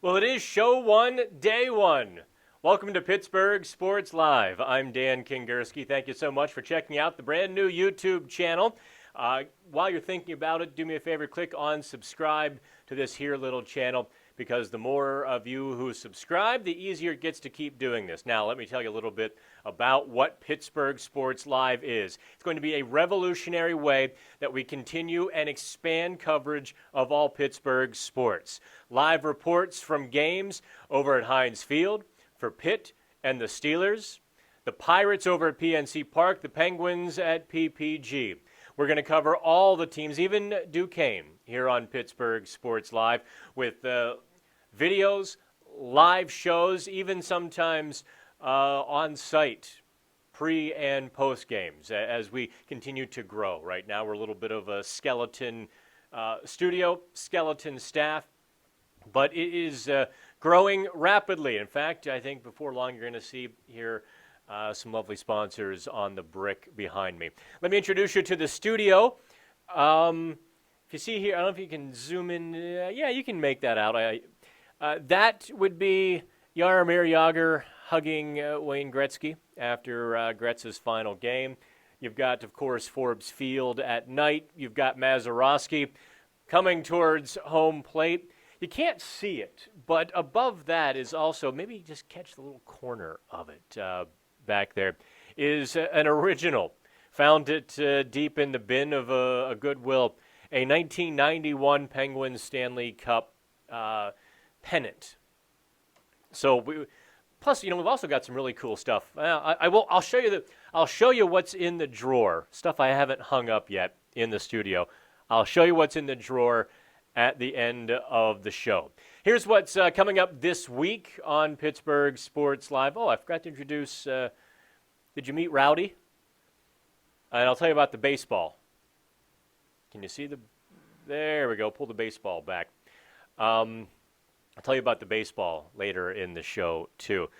Well, it is show one, day one. Welcome to Pittsburgh Sports Live. I'm Dan Kingerski. Thank you so much for checking out the brand new YouTube channel. While you're thinking about it, do me a favor, click on subscribe to this here little channel, because the more of you who subscribe, the easier it gets to keep doing this. Now, let me tell you a little bit about what Pittsburgh Sports Live is. It's going to be a revolutionary way that we continue and expand coverage of all Pittsburgh sports. Live reports from games over at Heinz Field for Pitt and the Steelers, the Pirates over at PNC Park, the Penguins at PPG. We're going to cover all the teams, even Duquesne, here on Pittsburgh Sports Live, with videos, live shows, even sometimes on-site pre- and post-games as we continue to grow. Right now we're a little bit of a skeleton studio, skeleton staff, but it is growing rapidly. In fact, I think before long you're going to see here some lovely sponsors on the brick behind me. Let me introduce you to the studio. If you see here, I don't know if you can zoom in. Yeah, you can make that out. That would be Jaromir Jagr hugging Wayne Gretzky after Gretz's final game. You've got, of course, Forbes Field at night. You've got Mazeroski coming towards home plate. You can't see it, but above that is also, maybe just catch the little corner of it back there, is an original. Found it deep in the bin of a Goodwill. A 1991 Penguins Stanley Cup pennant. So plus, we've also got some really cool stuff. I'll show you what's in the drawer. Stuff I haven't hung up yet in the studio. I'll show you what's in the drawer at the end of the show. Here's what's coming up this week on Pittsburgh Sports Live. Oh, I forgot to introduce, did you meet Rowdy? And I'll tell you about the baseball. Can you see there we go, pull the baseball back. I'll tell you about the baseball later in the show, too.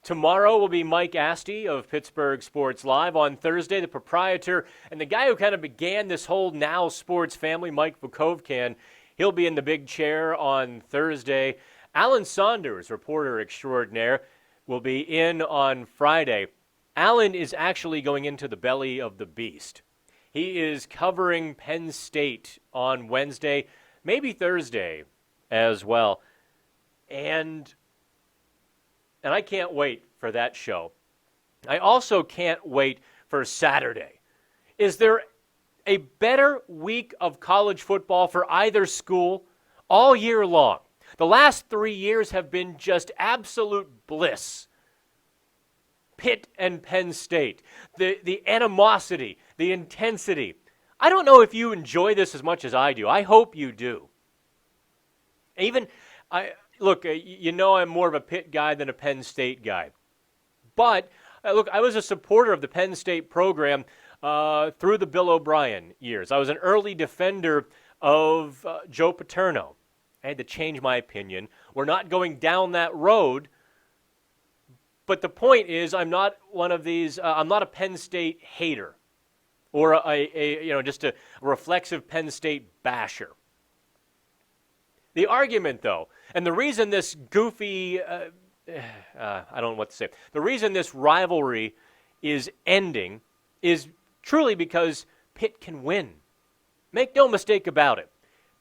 Tomorrow will be Mike Asti of Pittsburgh Sports Live. On Thursday, the proprietor and the guy who kind of began this whole Now Sports family, Mike Vukovcan, he'll be in the big chair on Thursday. Alan Saunders, reporter extraordinaire, will be in on Friday. Alan is actually going into the belly of the beast. He is covering Penn State on Wednesday, maybe Thursday as well. And I can't wait for that show. I also can't wait for Saturday. Is there a better week of college football for either school all year long? The last 3 years have been just absolute bliss. Pitt and Penn State, the animosity, the intensity. I don't know if you enjoy this as much as I do. I hope you do. Look, I'm more of a Pitt guy than a Penn State guy. But, look, I was a supporter of the Penn State program through the Bill O'Brien years. I was an early defender of Joe Paterno. I had to change my opinion. We're not going down that road. But the point is, I'm not one of these. I'm not a Penn State hater, or just a reflexive Penn State basher. The argument, though, and the reason this goofy, I don't know what to say. The reason this rivalry is ending is truly because Pitt can win. Make no mistake about it.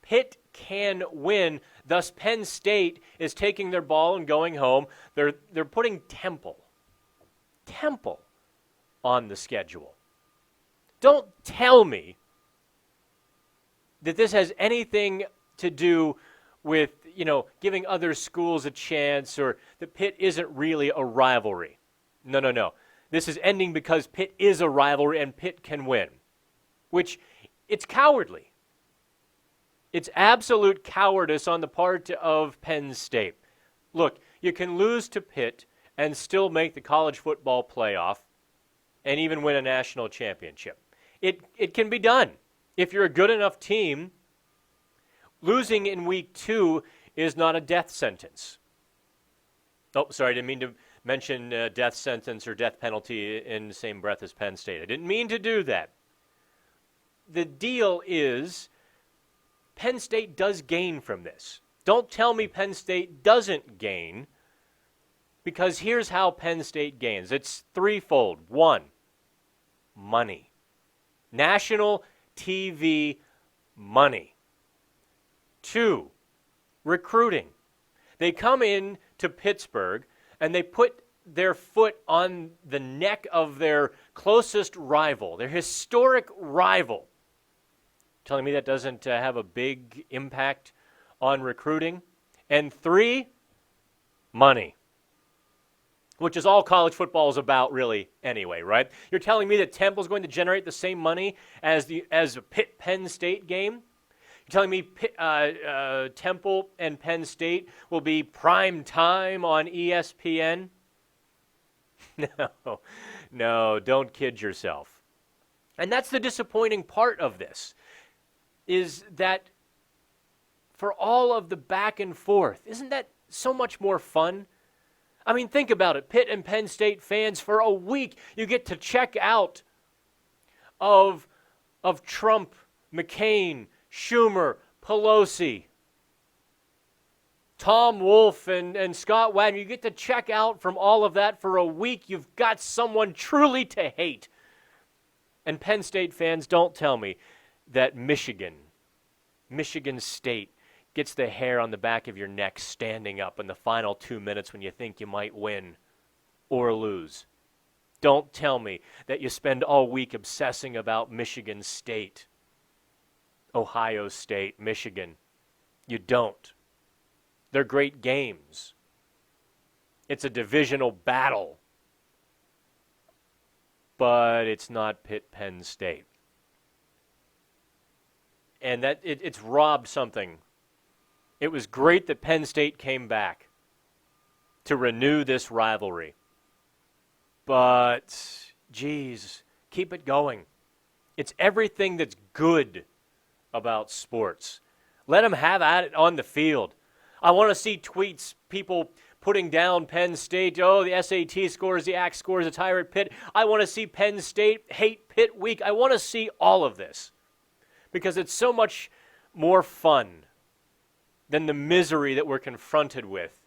Pitt can win. Thus, Penn State is taking their ball and going home. They're putting Temple on the schedule. Don't tell me that this has anything to do with, giving other schools a chance, or that Pitt isn't really a rivalry. No. This is ending because Pitt is a rivalry and Pitt can win, which it's cowardly. It's absolute cowardice on the part of Penn State. Look, you can lose to Pitt and still make the college football playoff and even win a national championship. It can be done. If you're a good enough team, losing in week 2 is not a death sentence. Oh, sorry, I didn't mean to mention death sentence or death penalty in the same breath as Penn State. I didn't mean to do that. The deal is Penn State does gain from this. Don't tell me Penn State doesn't gain, because here's how Penn State gains. It's threefold. One, money. National TV money. Two, recruiting. They come in to Pittsburgh and they put their foot on the neck of their closest rival, their historic rival. Telling me that doesn't have a big impact on recruiting? And three, money. Which is all college football is about, really, anyway, right? You're telling me that Temple's going to generate the same money as a Pitt-Penn State game? You're telling me Temple and Penn State will be prime time on ESPN? No, don't kid yourself. And that's the disappointing part of this, is that for all of the back and forth, isn't that so much more fun? I mean, think about it. Pitt and Penn State fans, for a week, you get to check out of Trump, McCain, Schumer, Pelosi, Tom Wolf, and Scott Wagner. You get to check out from all of that for a week. You've got someone truly to hate. And Penn State fans, don't tell me that Michigan State gets the hair on the back of your neck standing up in the final 2 minutes when you think you might win or lose. Don't tell me that you spend all week obsessing about Michigan State, Ohio State, Michigan. You don't. They're great games. It's a divisional battle. But it's not Pitt-Penn State. And that it's robbed something. It was great that Penn State came back to renew this rivalry. But, geez, keep it going. It's everything that's good about sports. Let them have at it on the field. I want to see tweets, people putting down Penn State. Oh, the SAT scores, the ACT scores, the tire at Pitt. I want to see Penn State hate Pitt week. I want to see all of this because it's so much more fun than the misery that we're confronted with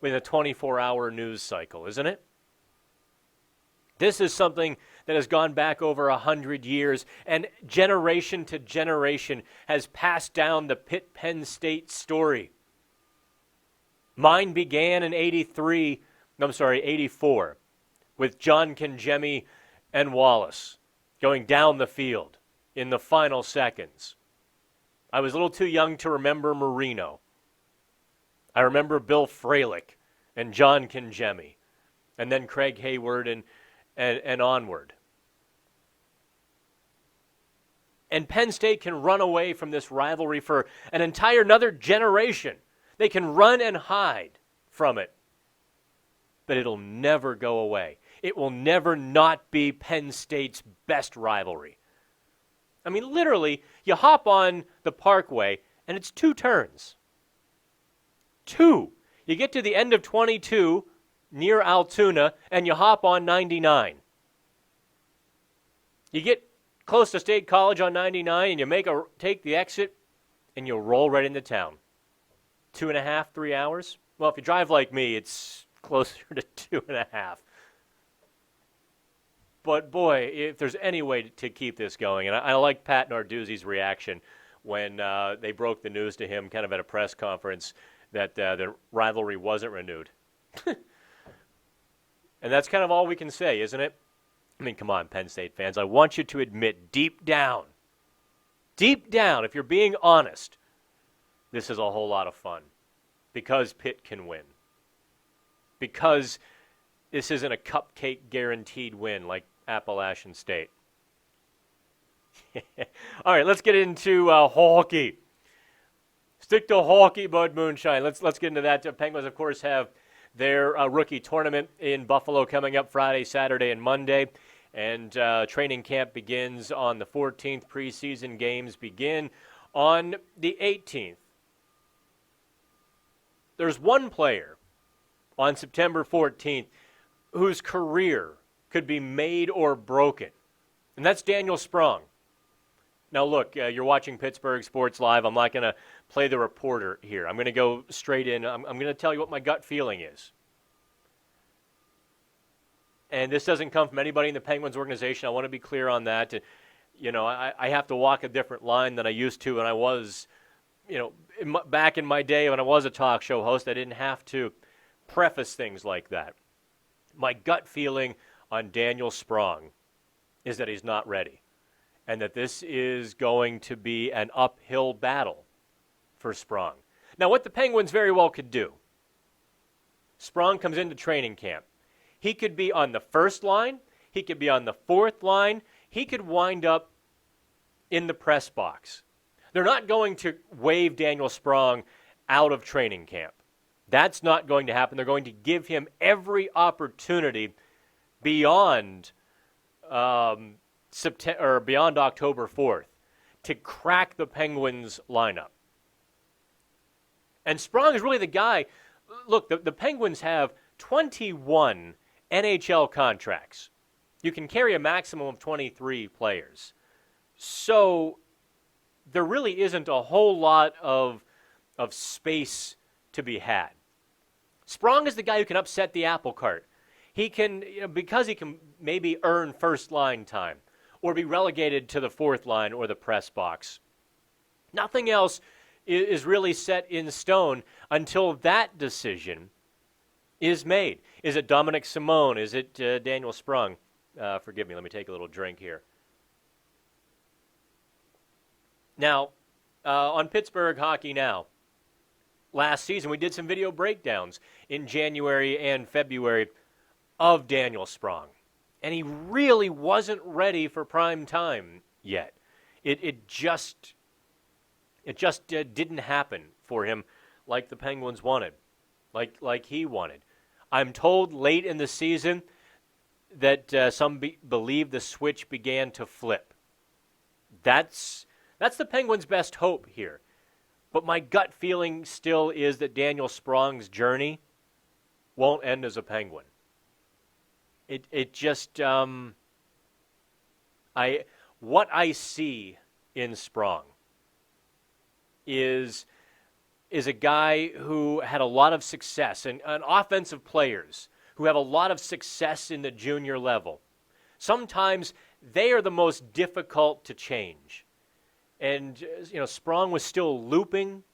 a 24-hour news cycle, isn't it? This is something that has gone back over 100 years, and generation to generation has passed down the Pitt-Penn State story. Mine began in 84, with John Kingerski and Wallace going down the field in the final seconds. I was a little too young to remember Marino. I remember Bill Fralick and John Kingerski, and then Craig Hayward and onward. And Penn State can run away from this rivalry for an entire another generation. They can run and hide from it, but it'll never go away. It will never not be Penn State's best rivalry. I mean, literally, you hop on the Parkway, and it's 2 turns. 2. You get to the end of 22 near Altoona, and you hop on 99. You get close to State College on 99, and you take the exit, and you'll roll right into town. 2.5, 3 hours? Well, if you drive like me, it's closer to 2.5. But boy, if there's any way to keep this going, and I like Pat Narduzzi's reaction when they broke the news to him kind of at a press conference that the rivalry wasn't renewed. And that's kind of all we can say, isn't it? I mean, come on, Penn State fans. I want you to admit deep down, if you're being honest, this is a whole lot of fun because Pitt can win. Because this isn't a cupcake guaranteed win like Appalachian State. All right, let's get into hockey. Stick to hockey, Bud Moonshine. Let's get into that. The Penguins, of course, have their rookie tournament in Buffalo coming up Friday, Saturday, and Monday. And training camp begins on the 14th. Preseason games begin on the 18th. There's one player on September 14th whose career could be made or broken, and that's Daniel Sprong. Now, look, you're watching Pittsburgh Sports Live. I'm not going to play the reporter here. I'm going to go straight in. I'm going to tell you what my gut feeling is. And this doesn't come from anybody in the Penguins organization. I want to be clear on that. I have to walk a different line than I used to when I was, back in my day when I was a talk show host. I didn't have to preface things like that. My gut feeling on Daniel Sprong is that he's not ready, and that this is going to be an uphill battle for Sprong. Now, what the Penguins very well could do, Sprong comes into training camp. He could be on the first line. He could be on the fourth line. He could wind up in the press box. They're not going to waive Daniel Sprong out of training camp. That's not going to happen. They're going to give him every opportunity beyond beyond October 4th to crack the Penguins lineup. And Sprong is really the guy. Look, the Penguins have 21 NHL contracts. You can carry a maximum of 23 players. So there really isn't a whole lot of space to be had. Sprong is the guy who can upset the apple cart. He can, because he can maybe earn first line time or be relegated to the fourth line or the press box. Nothing else is really set in stone until that decision is made. Is it Dominic Simone? Is it Daniel Sprong? Forgive me, let me take a little drink here. Now, on Pittsburgh Hockey Now, last season we did some video breakdowns in January and February of Daniel Sprong. And he really wasn't ready for prime time yet. It just didn't happen for him like the Penguins wanted, like he wanted. I'm told late in the season that some believe the switch began to flip. That's the Penguins' best hope here. But my gut feeling still is that Daniel Sprong's journey won't end as a Penguin. It just what I see in Sprong is a guy who had a lot of success, and offensive players who have a lot of success in the junior level. Sometimes they are the most difficult to change. And, Sprong was still looping.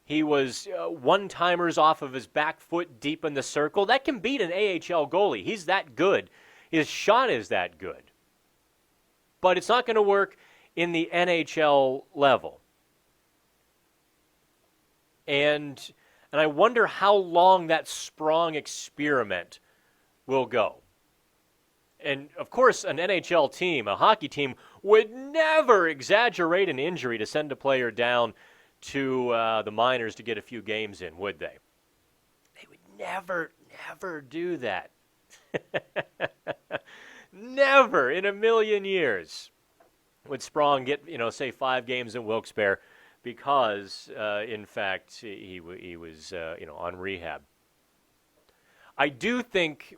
He was one-timers off of his back foot deep in the circle. That can beat an AHL goalie. He's that good. His shot is that good. But it's not going to work in the NHL level. And I wonder how long that Sprong experiment will go. And, of course, an NHL team, a hockey team, would never exaggerate an injury to send a player down to the minors to get a few games in, would they? They would never do that. Never in a million years would Sprong get, say 5 games in Wilkes-Barre because, in fact, he was, on rehab. I do think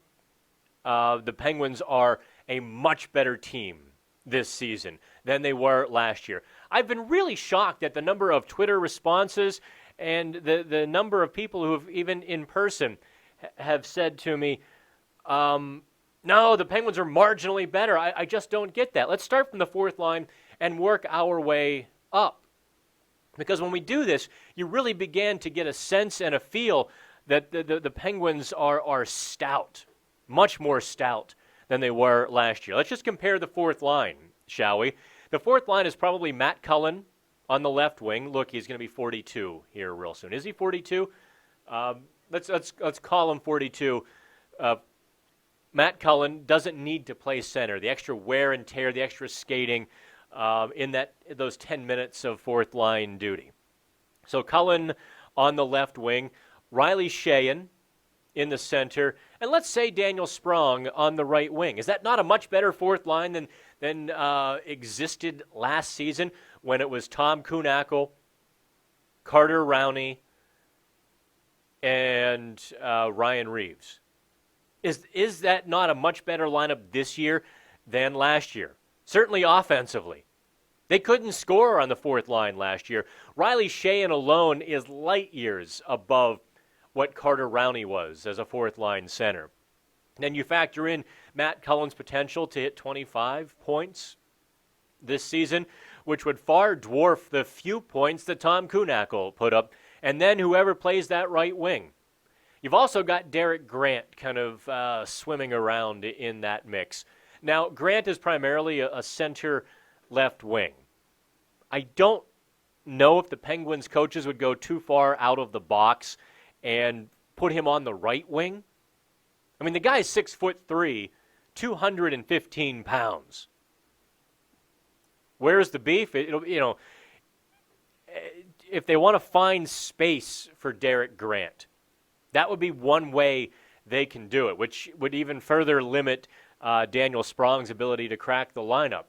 the Penguins are a much better team this season than they were last year. I've been really shocked at the number of Twitter responses and the number of people who have, even in person, have said to me, no, the Penguins are marginally better. I just don't get that. Let's start from the fourth line and work our way up. Because when we do this, you really begin to get a sense and a feel that the Penguins are stout, much more stout than they were last year. Let's just compare the fourth line, shall we? The fourth line is probably Matt Cullen on the left wing. Look, he's going to be 42 here real soon. Is he 42? Let's call him 42. Matt Cullen doesn't need to play center. The extra wear and tear, the extra skating in those 10 minutes of fourth line duty. So Cullen on the left wing, Riley Sheahan in the center, and let's say Daniel Sprong on the right wing. Is that not a much better fourth line than existed last season when it was Tom Kuhnackel, Carter Rowney, and Ryan Reeves? Is that not a much better lineup this year than last year? Certainly offensively. They couldn't score on the fourth line last year. Riley Sheahan alone is light years above what Carter Rowney was as a fourth-line center. Then you factor in Matt Cullen's potential to hit 25 points this season, which would far dwarf the few points that Tom Kuhnhackl put up, and then whoever plays that right wing. You've also got Derek Grant kind of swimming around in that mix. Now, Grant is primarily a center left wing. I don't know if the Penguins coaches would go too far out of the box and put him on the right wing. I mean, the guy's 6'3", 215 pounds. Where's the beef? If they want to find space for Derek Grant, that would be one way they can do it, which would even further limit Daniel Sprong's ability to crack the lineup.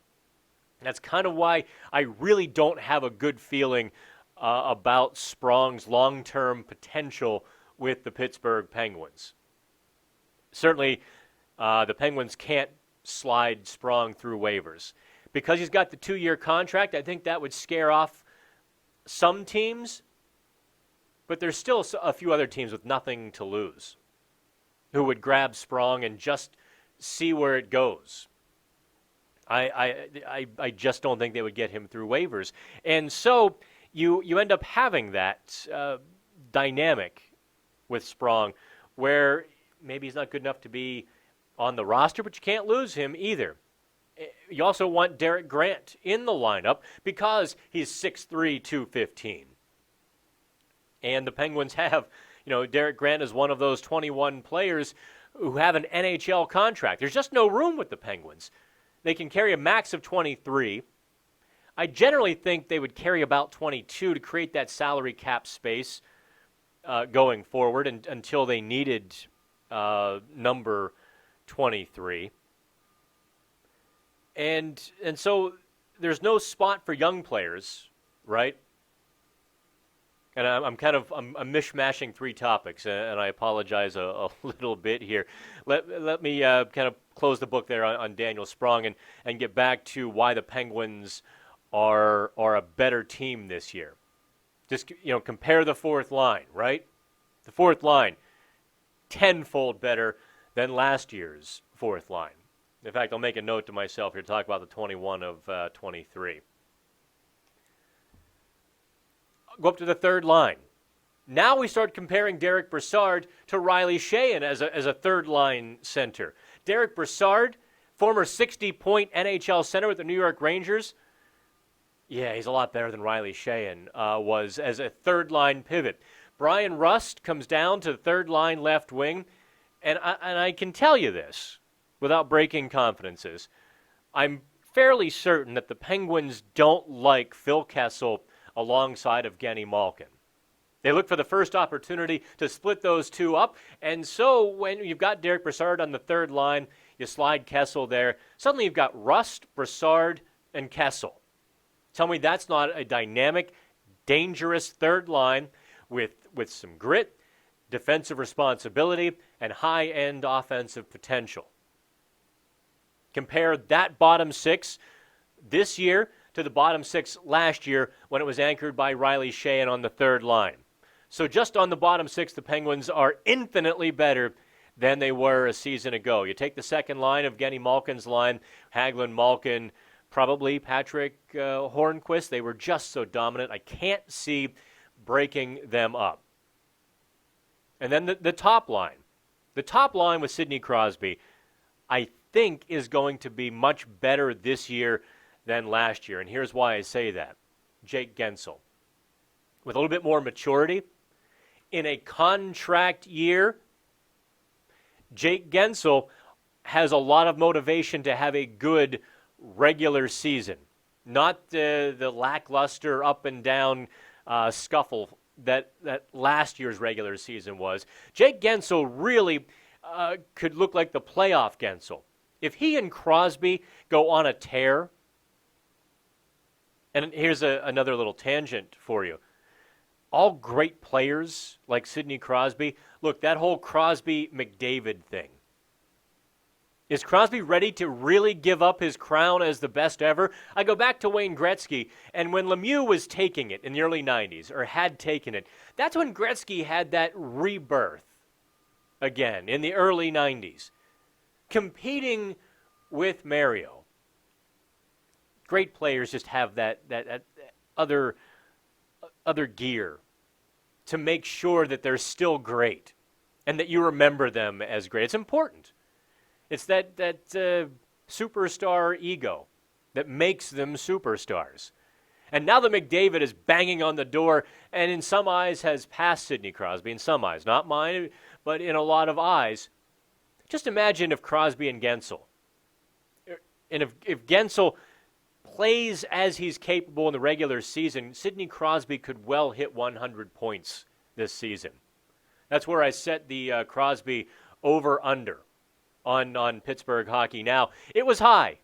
That's kind of why I really don't have a good feeling about Sprong's long-term potential with the Pittsburgh Penguins. Certainly, the Penguins can't slide Sprong through waivers. Because he's got the 2-year contract, I think that would scare off some teams, but there's still a few other teams with nothing to lose who would grab Sprong and just see where it goes. I just don't think they would get him through waivers. And so you end up having that dynamic with Sprong where maybe he's not good enough to be on the roster, but you can't lose him either. You also want Derek Grant in the lineup because he's 6'3", 215. And the Penguins have, Derek Grant is one of those 21 players who have an NHL contract. There's just no room with the Penguins. They can carry a max of 23. I generally think they would carry about 22 to create that salary cap space going forward until they needed number 23. And so there's no spot for young players, right? And I'm mishmashing three topics, and I apologize a little bit here. Let me kind of close the book there on Daniel Sprong and get back to why the Penguins are a better team this year. Just compare the fourth line, right? The fourth line, tenfold better than last year's fourth line. In fact, I'll make a note to myself here to talk about the 21 of 23. Go up to the third line. Now we start comparing Derek Brassard to Riley Sheahan as a third-line center. Derek Brassard, former 60-point NHL center with the New York Rangers. Yeah, he's a lot better than Riley Sheahan was as a third-line pivot. Brian Rust comes down to the third-line left wing, and I can tell you this without breaking confidences. I'm fairly certain that the Penguins don't like Phil Kessel alongside of Genny Malkin. They look for the first opportunity to split those two up, and so when you've got Derek Brassard on the third line, you slide Kessel there. Suddenly you've got Rust, Brassard, and Kessel. Tell me that's not a dynamic, dangerous third line with some grit, defensive responsibility, and high-end offensive potential. Compare that bottom six this year to the bottom six last year when it was anchored by Riley Sheahan on the third line. So just on the bottom six, the Penguins are infinitely better than they were a season ago. You take the second line of Genny Malkin's line, Hagelin, Malkin, probably Patrick Hornquist. They were just so dominant. I can't see breaking them up. And then the top line. The top line with Sidney Crosby, I think, is going to be much better this year than last year. And here's why I say that. Jake Guentzel. With a little bit more maturity, in a contract year, Jake Guentzel has a lot of motivation to have a good regular season. Not the lackluster up and down scuffle that last year's regular season was. Jake Guentzel really could look like the playoff Guentzel. If he and Crosby go on a tear, and here's another little tangent for you. All great players like Sidney Crosby, look, that whole Crosby-McDavid thing, Is Crosby ready to really give up his crown as the best ever? I go back to Wayne Gretzky, and when Lemieux was taking it in the early 90s, or had taken it, that's when Gretzky had that rebirth again in the early 90s, competing with Mario. Great players just have that other gear to make sure that they're still great and that you remember them as great. It's important. It's that superstar ego that makes them superstars. And now that McDavid is banging on the door and in some eyes has passed Sidney Crosby, in some eyes, not mine, but in a lot of eyes, just imagine if Crosby and Gensel, and if Gensel plays as he's capable in the regular season, Sidney Crosby could well hit 100 points this season. That's where I set the Crosby over-under on Pittsburgh hockey. Now, it was high.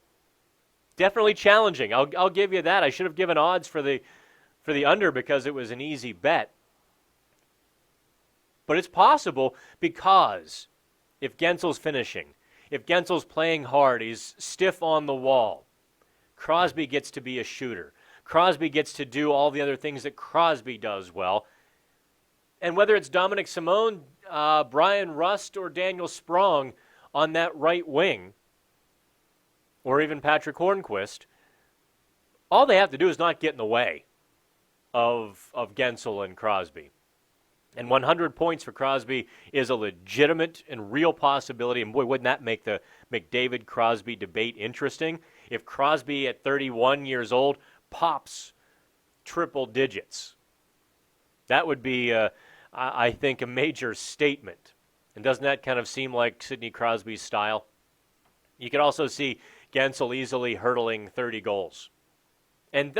Definitely challenging. I'll give you that. I should have given odds for the under because it was an easy bet. But it's possible because if Gensel's finishing, if Gensel's playing hard, he's stiff on the wall, Crosby gets to be a shooter. Crosby gets to do all the other things that Crosby does well. And whether it's Dominic Simone, Brian Rust, or Daniel Sprong on that right wing, or even Patrick Hornquist, all they have to do is not get in the way of Gensel and Crosby. And 100 points for Crosby is a legitimate and real possibility. And boy, wouldn't that make the McDavid-Crosby debate interesting if Crosby at 31 years old pops triple digits. That would be, I think, a major statement. And doesn't that kind of seem like Sidney Crosby's style? You could also see Gensel easily hurdling 30 goals. And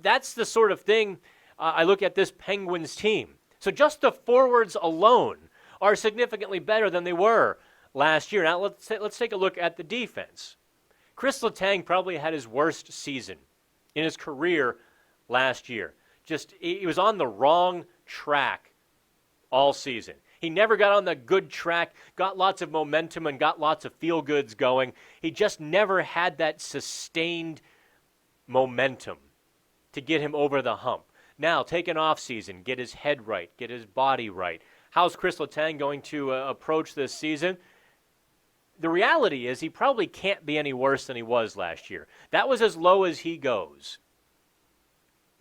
that's the sort of thing I look at this Penguins team. So just the forwards alone are significantly better than they were last year. Now let's take a look at the defense. Chris Letang probably had his worst season in his career last year. Just he was on the wrong track all season. He never got on the good track, got lots of momentum and got lots of feel-goods going. He just never had that sustained momentum to get him over the hump. Now, take an off season, get his head right, get his body right. How's Chris Letang going to approach this season? The reality is he probably can't be any worse than he was last year. That was as low as he goes.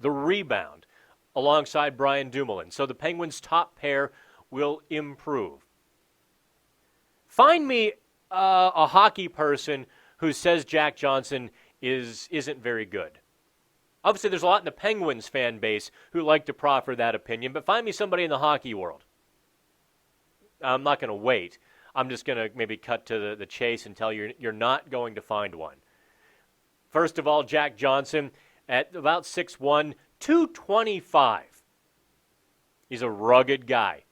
The rebound alongside Brian Dumoulin. So the Penguins' top pair will improve. Find me a hockey person who says Jack Johnson isn't very good. Obviously, there's a lot in the Penguins fan base who like to proffer that opinion, but find me somebody in the hockey world. I'm not going to wait. I'm just going to maybe cut to the chase and tell you you're not going to find one. First of all, Jack Johnson at about 6'1", 225. He's a rugged guy.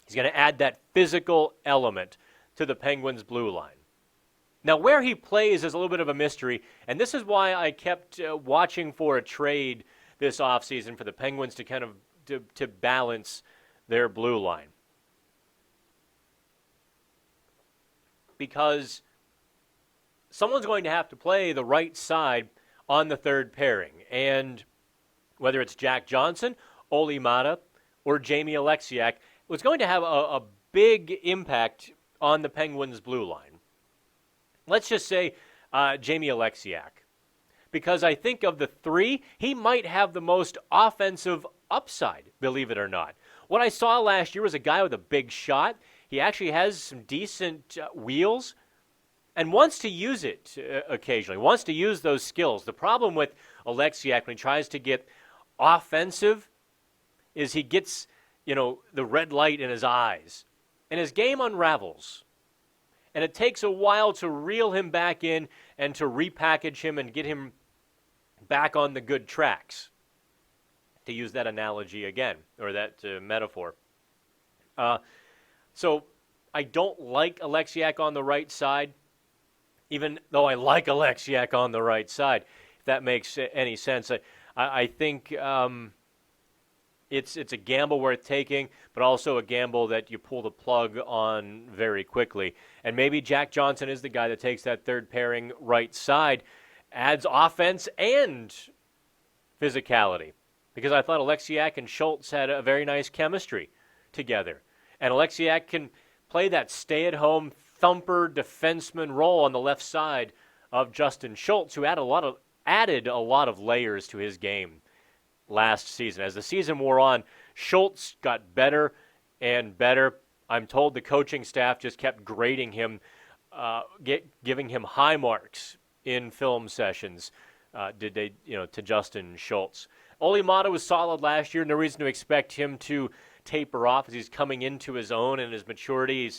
He's going to add that physical element to the Penguins' blue line. Now, where he plays is a little bit of a mystery, and this is why I kept watching for a trade this offseason for the Penguins to kind of to balance their blue line. Because someone's going to have to play the right side on the third pairing, and whether it's Jack Johnson, Olli Maatta, or Jamie Alexiak, was going to have a big impact on the Penguins' blue line. Let's just say Jamie Alexiak, because I think of the three, he might have the most offensive upside, believe it or not. What I saw last year was a guy with a big shot. He actually has some decent wheels and wants to use it occasionally, wants to use those skills. The problem with Alexiak when he tries to get offensive is he gets, the red light in his eyes, and his game unravels. And it takes a while to reel him back in and to repackage him and get him back on the good tracks, to use that analogy again, or that metaphor. So I don't like Alexiak on the right side, even though I like Alexiak on the right side, if that makes any sense. I think it's a gamble worth taking, but also a gamble that you pull the plug on very quickly. And maybe Jack Johnson is the guy that takes that third pairing right side, adds offense and physicality. Because I thought Alexiak and Schultz had a very nice chemistry together. And Alexiak can play that stay-at-home thumper defenseman role on the left side of Justin Schultz, who added a lot of layers to his game last season. As the season wore on, Schultz got better and better. I'm told the coaching staff just kept grading him, giving him high marks in film sessions. To Justin Schultz. Olli Maatta was solid last year. No reason to expect him to taper off as he's coming into his own and his maturity.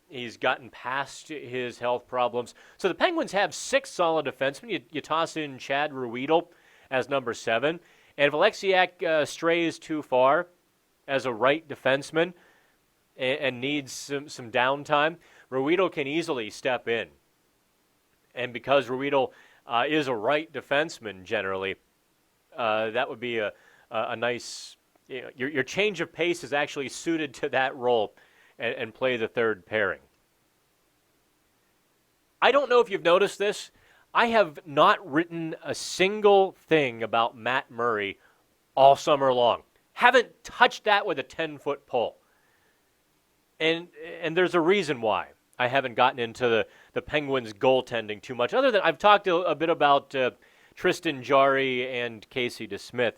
He's gotten past his health problems. So the Penguins have 6 solid defensemen. You toss in Chad Ruedel as number 7. And if Alexiak strays too far as a right defenseman and needs some downtime, Ruedel can easily step in. And because Ruedel is a right defenseman generally, that would be a nice, your change of pace is actually suited to that role and play the third pairing. I don't know if you've noticed this. I have not written a single thing about Matt Murray all summer long. Haven't touched that with a 10-foot pole. And there's a reason why I haven't gotten into the Penguins' goaltending too much, other than I've talked a bit about Tristan Jarry and Casey DeSmith.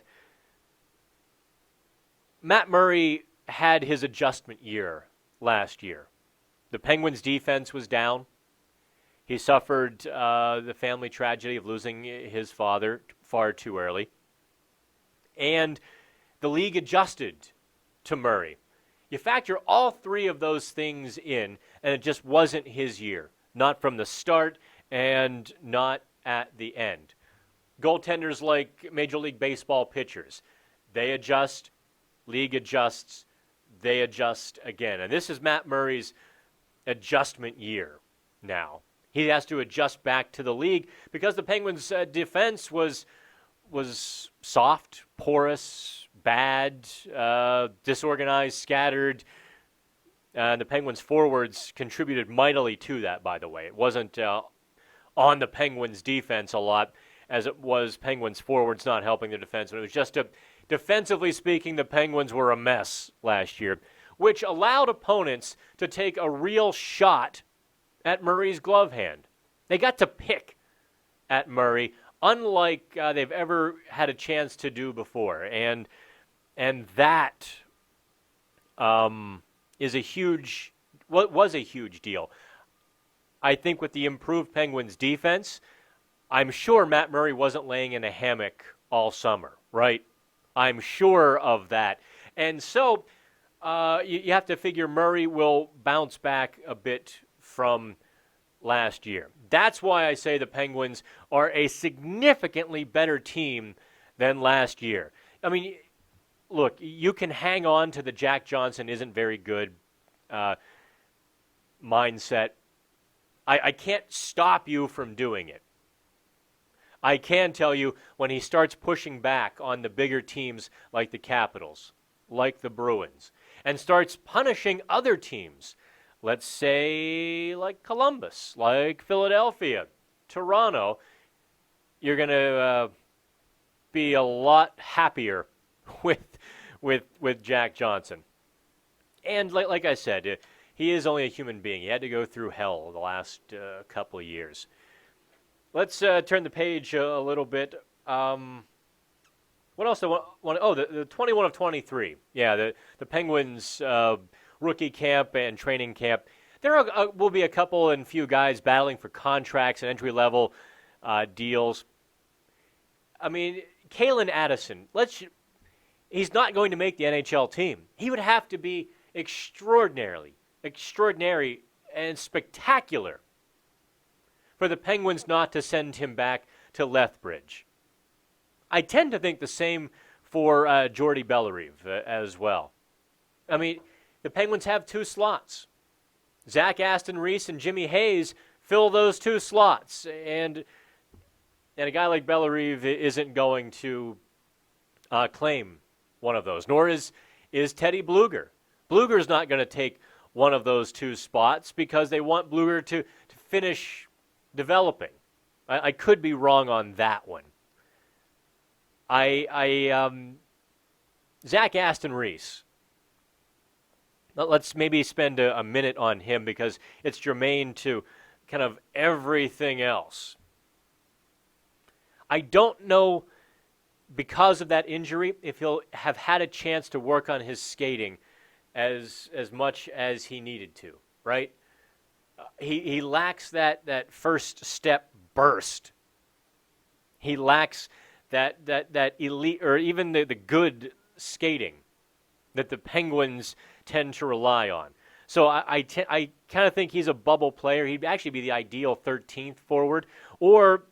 Matt Murray had his adjustment year last year. The Penguins' defense was down. He suffered the family tragedy of losing his father far too early. And the league adjusted to Murray. You factor all 3 of those things in, and it just wasn't his year. Not from the start and not at the end. Goaltenders like Major League Baseball pitchers, they adjust, league adjusts, they adjust again. And this is Matt Murray's adjustment year now. He has to adjust back to the league because the Penguins' defense was soft, porous, bad, disorganized, scattered. And the Penguins' forwards contributed mightily to that, by the way. It wasn't on the Penguins' defense a lot, as it was Penguins' forwards not helping the defense. It was just defensively speaking, the Penguins were a mess last year, which allowed opponents to take a real shot at Murray's glove hand. They got to pick at Murray, unlike they've ever had a chance to do before. And that was a huge deal. I think with the improved Penguins defense, I'm sure Matt Murray wasn't laying in a hammock all summer, right? I'm sure of that. And so you have to figure Murray will bounce back a bit from last year. That's why I say the Penguins are a significantly better team than last year. I mean, look, you can hang on to the Jack Johnson isn't very good mindset. I can't stop you from doing it. I can tell you when he starts pushing back on the bigger teams like the Capitals, like the Bruins, and starts punishing other teams, let's say like Columbus, like Philadelphia, Toronto, you're going to be a lot happier with Jack Johnson. And like I said, he is only a human being. He had to go through hell the last couple of years. Let's turn the page a little bit. What else do I want? Oh, the 21 of 23. Yeah, the Penguins rookie camp and training camp. There will be a couple and few guys battling for contracts and entry-level deals. I mean, Kalen Addison, he's not going to make the NHL team. He would have to be extraordinary and spectacular for the Penguins not to send him back to Lethbridge. I tend to think the same for Jordy Bellerive as well. I mean, the Penguins have 2 slots. Zach Aston-Reese and Jimmy Hayes fill those 2 slots. And a guy like Bellerive isn't going to claim one of those, nor is Teddy Bluger. Bluger's not going to take one of those two spots because they want Bluger to finish developing. I could be wrong on that one. Zach Aston Reese. Let's maybe spend a minute on him because it's germane to kind of everything else. I don't know, because of that injury, if he'll have had a chance to work on his skating as much as he needed to, right? He lacks that first step burst. He lacks that elite or even the good skating that the Penguins tend to rely on. So I kind of think he's a bubble player. He'd actually be the ideal 13th forward. Or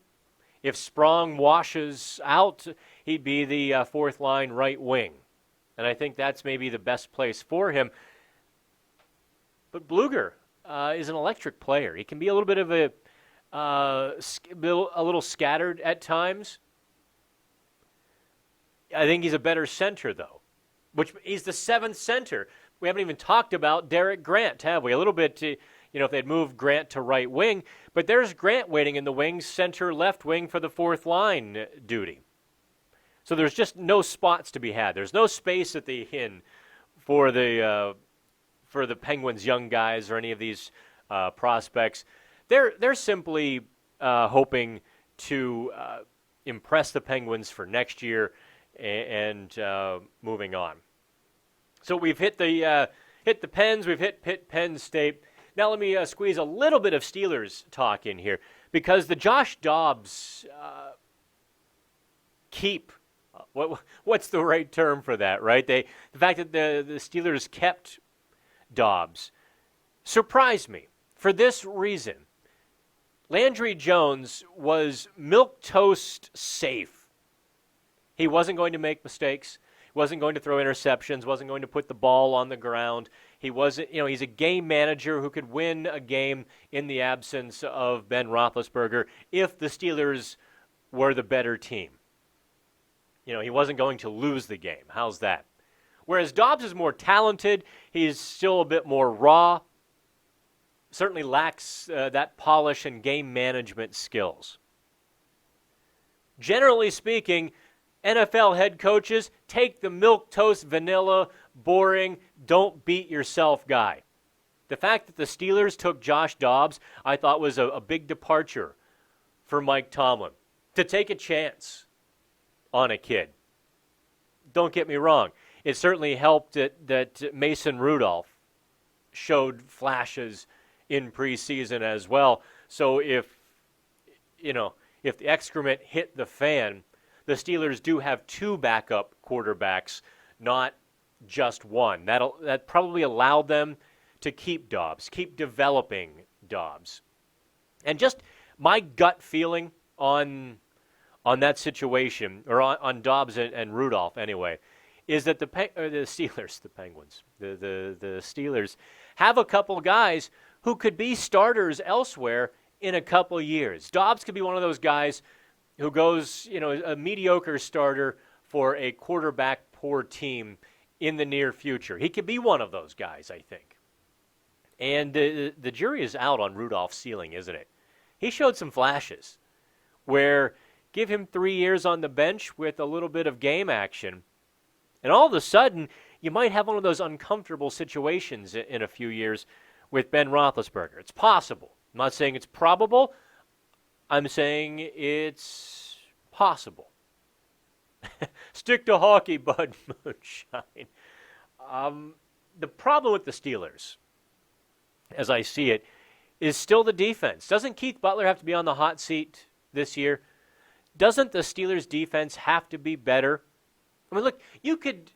if Sprong washes out, he'd be the fourth line right wing. And I think that's maybe the best place for him. But Bluger is an electric player. He can be a little bit of a little scattered at times. I think he's a better center, though. Which he's the seventh center. We haven't even talked about Derek Grant, have we? A little bit, if they'd moved Grant to right wing. But there's Grant waiting in the wings, center, left wing for the fourth line duty. So there's just no spots to be had. There's no space at the inn for the Penguins' young guys or any of these prospects. They're simply hoping to impress the Penguins for next year and moving on. So we've hit the Pens, we've hit Pitt-Penn State. Now let me squeeze a little bit of Steelers talk in here because the Josh Dobbs keep. What's the right term for that, right? The fact that the Steelers kept Dobbs surprised me for this reason. Landry Jones was milquetoast safe. He wasn't going to make mistakes. Wasn't going to throw interceptions, wasn't going to put the ball on the ground. He wasn't, he's a game manager who could win a game in the absence of Ben Roethlisberger if the Steelers were the better team. He wasn't going to lose the game. How's that? Whereas Dobbs is more talented, he's still a bit more raw, certainly lacks that polish and game management skills. Generally speaking, NFL head coaches take the milquetoast, vanilla, boring, don't beat yourself guy. The fact that the Steelers took Josh Dobbs, I thought was a big departure for Mike Tomlin to take a chance on a kid. Don't get me wrong. It certainly helped that Mason Rudolph showed flashes in preseason as well. So if the excrement hit the fan, the Steelers do have two backup quarterbacks, not just one. That probably allowed them to keep Dobbs, keep developing Dobbs. And just my gut feeling on that situation, or on Dobbs and Rudolph anyway, is that the Steelers, the Penguins, the Steelers have a couple guys who could be starters elsewhere in a couple years. Dobbs could be one of those guys who goes, a mediocre starter for a quarterback-poor team in the near future. He could be one of those guys, I think. And the jury is out on Rudolph's ceiling, isn't it? He showed some flashes where give him 3 years on the bench with a little bit of game action, and all of a sudden, you might have one of those uncomfortable situations in a few years with Ben Roethlisberger. It's possible. I'm not saying it's probable. I'm saying it's possible. Stick to hockey, Bud Moonshine. The problem with the Steelers, as I see it, is still the defense. Doesn't Keith Butler have to be on the hot seat this year? Doesn't the Steelers' defense have to be better? I mean, look, you could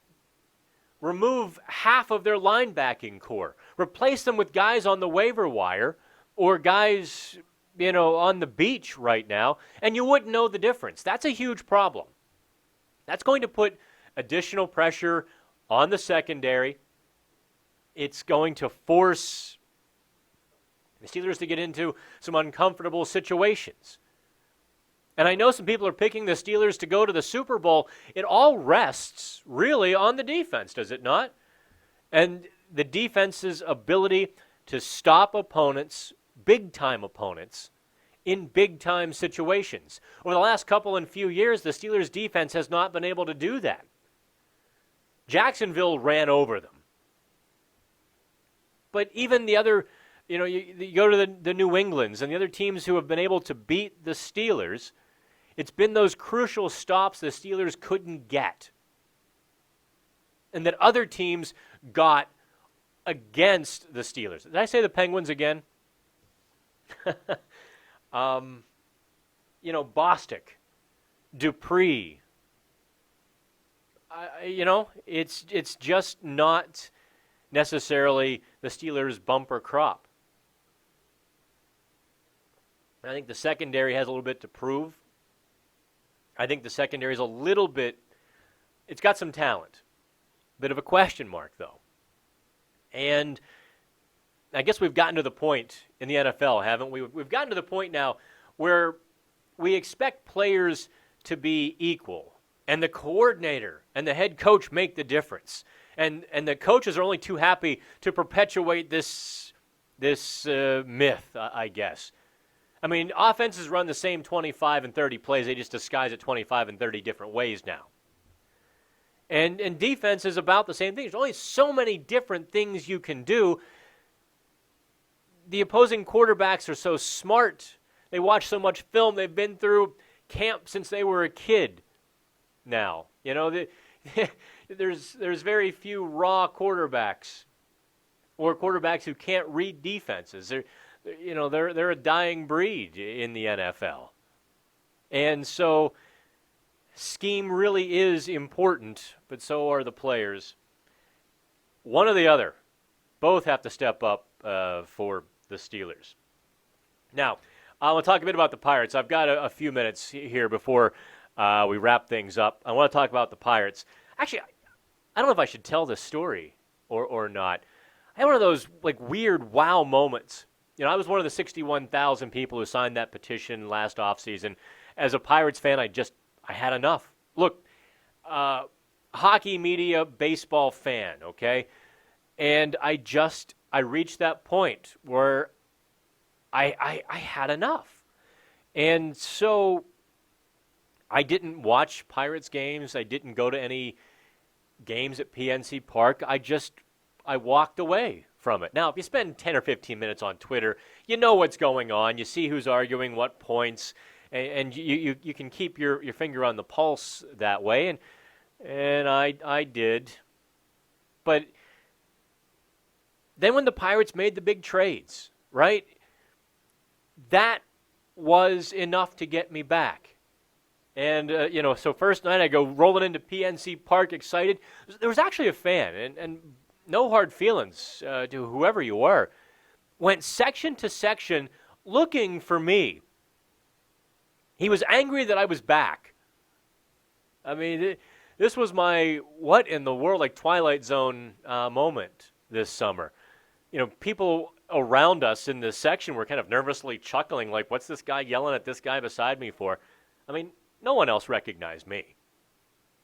remove half of their linebacking core, replace them with guys on the waiver wire or guys on the beach right now, and you wouldn't know the difference. That's a huge problem. That's going to put additional pressure on the secondary. It's going to force the Steelers to get into some uncomfortable situations. And I know some people are picking the Steelers to go to the Super Bowl. It all rests really on the defense, does it not? And the defense's ability to stop opponents, big-time opponents, in big-time situations. Over the last couple and few years, the Steelers' defense has not been able to do that. Jacksonville ran over them. But even the other, you go to the New Englands and the other teams who have been able to beat the Steelers, it's been those crucial stops the Steelers couldn't get. And that other teams got against the Steelers. Did I say the Penguins again? Bostic, Dupree. It's just not necessarily the Steelers' bumper crop. I think the secondary has a little bit to prove. I think the secondary is it's got some talent. Bit of a question mark, though. And I guess we've gotten to the point in the NFL, haven't we? We've gotten to the point now where we expect players to be equal, and the coordinator and the head coach make the difference. And the coaches are only too happy to perpetuate this myth, I guess. I mean, offenses run the same 25 and 30 plays. They just disguise it 25 and 30 different ways now. And defense is about the same thing. There's only so many different things you can do. The opposing quarterbacks are so smart. They watch so much film. They've been through camp since they were a kid now. There's very few raw quarterbacks or quarterbacks who can't read defenses. They're a dying breed in the NFL. And so scheme really is important, but so are the players. One or the other. Both have to step up for the Steelers. Now, I want to talk a bit about the Pirates. I've got a few minutes here before we wrap things up. I want to talk about the Pirates. Actually, I don't know if I should tell this story or not. I had one of those weird wow moments. I was one of the 61,000 people who signed that petition last offseason. As a Pirates fan, I had enough. Look, hockey media, baseball fan, okay? And I reached that point where I had enough. And so I didn't watch Pirates games. I didn't go to any games at PNC Park. I walked away from it. Now, if you spend 10 or 15 minutes on Twitter, you know what's going on. You see who's arguing what points, and you can keep your finger on the pulse that way, and I did. But then when the Pirates made the big trades, right, that was enough to get me back. And, so first night I go rolling into PNC Park excited. There was actually a fan, and no hard feelings to whoever you were, went section to section looking for me. He was angry that I was back. I mean, this was my what in the world, Twilight Zone moment this summer. People around us in this section were kind of nervously chuckling, what's this guy yelling at this guy beside me for? I mean, no one else recognized me.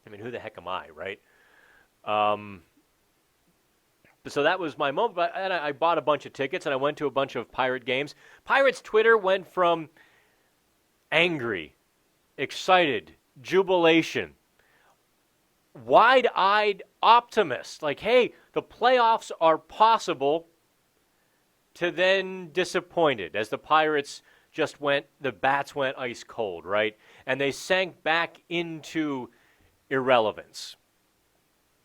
I mean, who the heck am I, right? So that was my moment. But I bought a bunch of tickets, and I went to a bunch of Pirate games. Pirates Twitter went from angry, excited, jubilation, wide-eyed optimist, hey, the playoffs are possible, to then disappointed as the Pirates the bats went ice cold, right? And they sank back into irrelevance.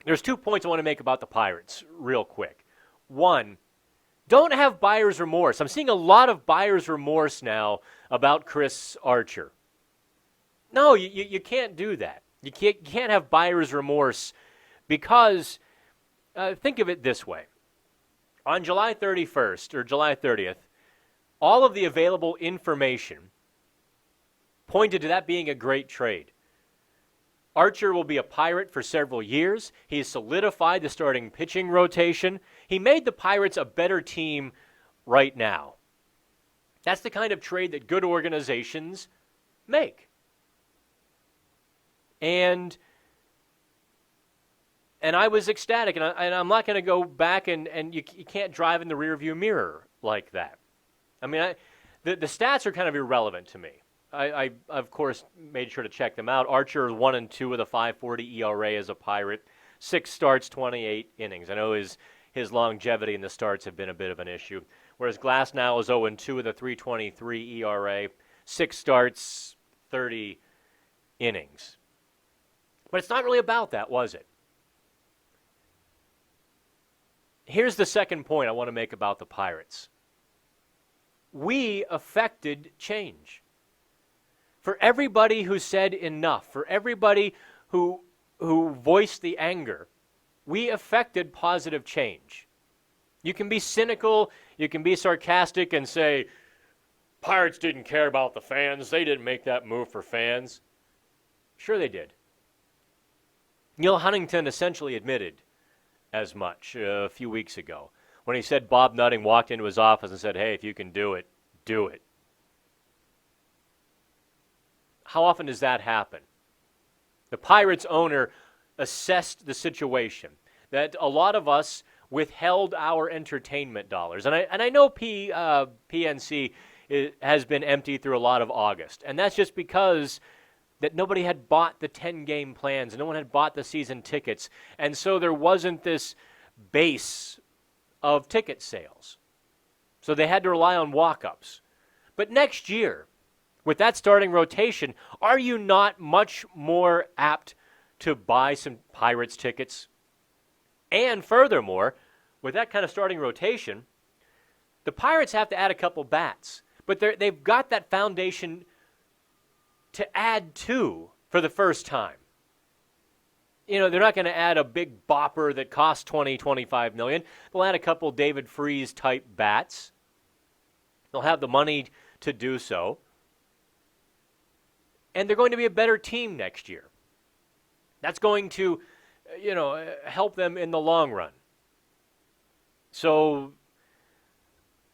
There's 2 points I want to make about the Pirates real quick. One, don't have buyer's remorse. I'm seeing a lot of buyer's remorse now about Chris Archer. No, you can't do that. You can't have buyer's remorse because think of it this way. On July 31st or July 30th, all of the available information pointed to that being a great trade. Archer will be a Pirate for several years. He's solidified the starting pitching rotation. He made the Pirates a better team right now. That's the kind of trade that good organizations make. And I was ecstatic, and I'm not going to go back, and you can't drive in the rearview mirror like that. I mean, the stats are kind of irrelevant to me. I of course, made sure to check them out. Archer is 1-2 with a 5.40 ERA as a Pirate, 6 starts, 28 innings. I know his longevity in the starts have been a bit of an issue. Whereas Glasnow is 0-2 with a 3.23 ERA, 6 starts, 30 innings. But it's not really about that, was it? Here's the second point I want to make about the Pirates. We affected change. For everybody who said enough, for everybody who voiced the anger, we affected positive change. You can be cynical, you can be sarcastic and say, Pirates didn't care about the fans, they didn't make that move for fans. Sure they did. Neil Huntington essentially admitted as much a few weeks ago when he said Bob Nutting walked into his office and said, hey, if you can do it, do it. How often does that happen? The Pirates owner assessed the situation, that a lot of us withheld our entertainment dollars. And I know PNC has been empty through a lot of August, and that's just because that nobody had bought the 10-game plans, and no one had bought the season tickets, and so there wasn't this base of ticket sales. So they had to rely on walk-ups. But next year, with that starting rotation, are you not much more apt to buy some Pirates tickets? And furthermore, with that kind of starting rotation, the Pirates have to add a couple bats. But they've got that foundation to add to for the first time. You know, they're not going to add a big bopper that costs $20, $25 million. They'll add a couple David Freese-type bats. They'll have the money to do so. And they're going to be a better team next year. That's going to, help them in the long run. So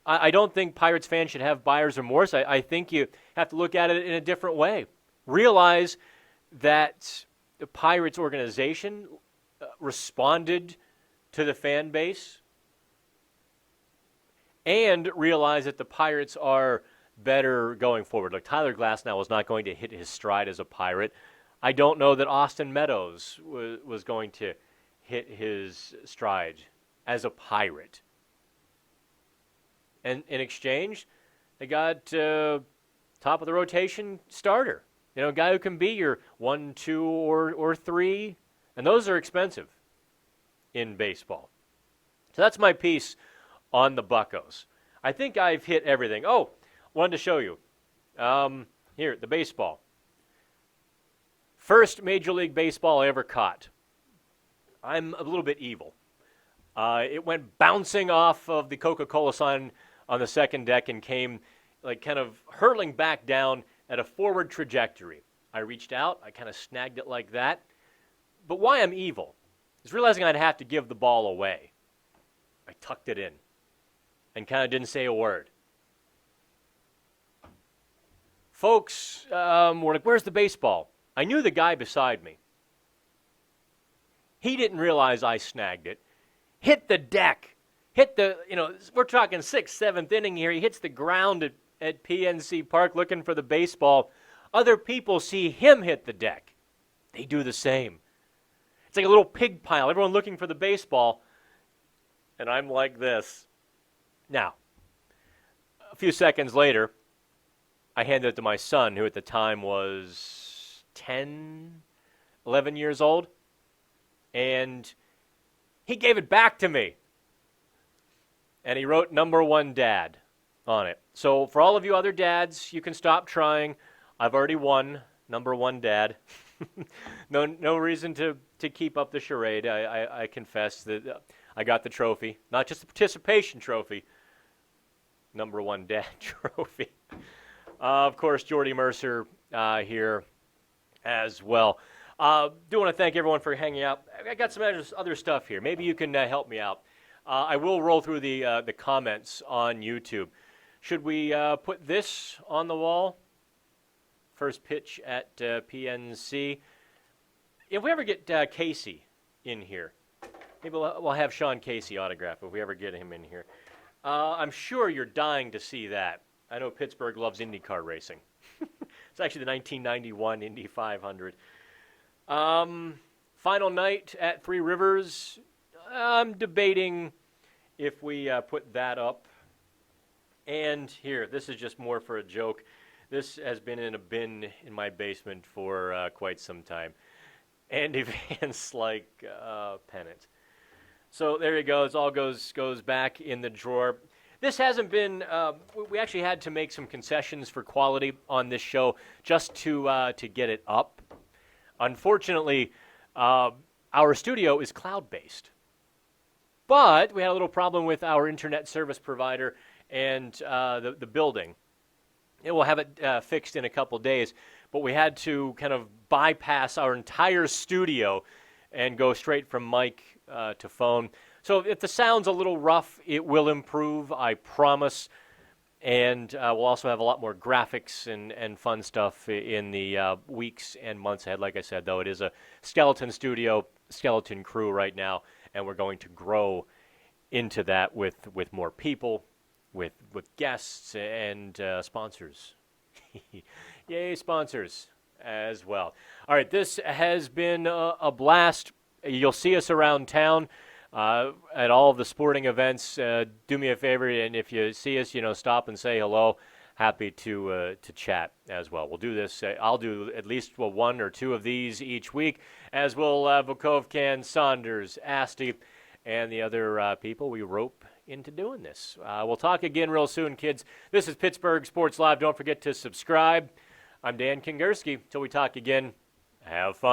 I don't think Pirates fans should have buyer's remorse. I think you have to look at it in a different way. Realize that the Pirates organization responded to the fan base, and realize that the Pirates are better going forward. Like Tyler Glasnow was not going to hit his stride as a Pirate. I don't know that Austin Meadows was going to hit his stride as a Pirate. And in exchange, they got top of the rotation starter. A guy who can be your 1, 2, or 3. And those are expensive in baseball. So that's my piece on the Buccos. I think I've hit everything. Oh, wanted to show you. Here, the baseball. First Major League Baseball I ever caught. I'm a little bit evil. It went bouncing off of the Coca-Cola sign on the second deck and came kind of hurtling back down at a forward trajectory. I reached out, I kind of snagged it like that. But why I'm evil is realizing I'd have to give the ball away. I tucked it in and kind of didn't say a word. Folks were like, where's the baseball? I knew the guy beside me. He didn't realize I snagged it. Hit the deck. Hit the, we're talking 6th, 7th inning here. He hits the ground at PNC Park looking for the baseball. Other people see him hit the deck. They do the same. It's like a little pig pile. Everyone looking for the baseball. And I'm like this. Now, a few seconds later, I handed it to my son, who at the time was 10, 11 years old. And he gave it back to me. And he wrote "number 1 dad" on it. So for all of you other dads, you can stop trying. I've already won "number 1 dad." No reason to keep up the charade. I confess that I got the trophy. Not just the participation trophy. "Number 1 dad" trophy. Of course, Jordy Mercer here as well. Do want to thank everyone for hanging out. I got some other stuff here. Maybe you can help me out. I will roll through the comments on YouTube. Should we put this on the wall? First pitch at PNC. if we ever get Casey in here, maybe we'll have Sean Casey autograph if we ever get him in here. I'm sure you're dying to see that. I know Pittsburgh loves IndyCar racing. It's actually the 1991 Indy 500. Final night at Three Rivers. I'm debating if we put that up. And here, this is just more for a joke. This has been in a bin in my basement for quite some time. Andy Van Slyke pennant. So there you go. It all goes back in the drawer. This hasn't been. We actually had to make some concessions for quality on this show just to get it up. Unfortunately, our studio is cloud-based, but we had a little problem with our internet service provider and the building. We'll have it fixed in a couple days, but we had to kind of bypass our entire studio and go straight from mic to phone. So if the sound's a little rough, it will improve, I promise. And we'll also have a lot more graphics and fun stuff in the weeks and months ahead. Like I said, though, it is a skeleton studio, skeleton crew right now, and we're going to grow into that with more people, with guests and sponsors. Yay, sponsors as well. All right, this has been a blast. You'll see us around town at all of the sporting events. Do me a favor, and if you see us, stop and say hello. Happy to chat as well. We'll do this. I'll do at least one or two of these each week, as will Vukovcan, Saunders, Asti, and the other people we rope into doing this. We'll talk again real soon, kids. This is Pittsburgh Sports Live. Don't forget to subscribe. I'm Dan Kingerski. Till we talk again, have fun.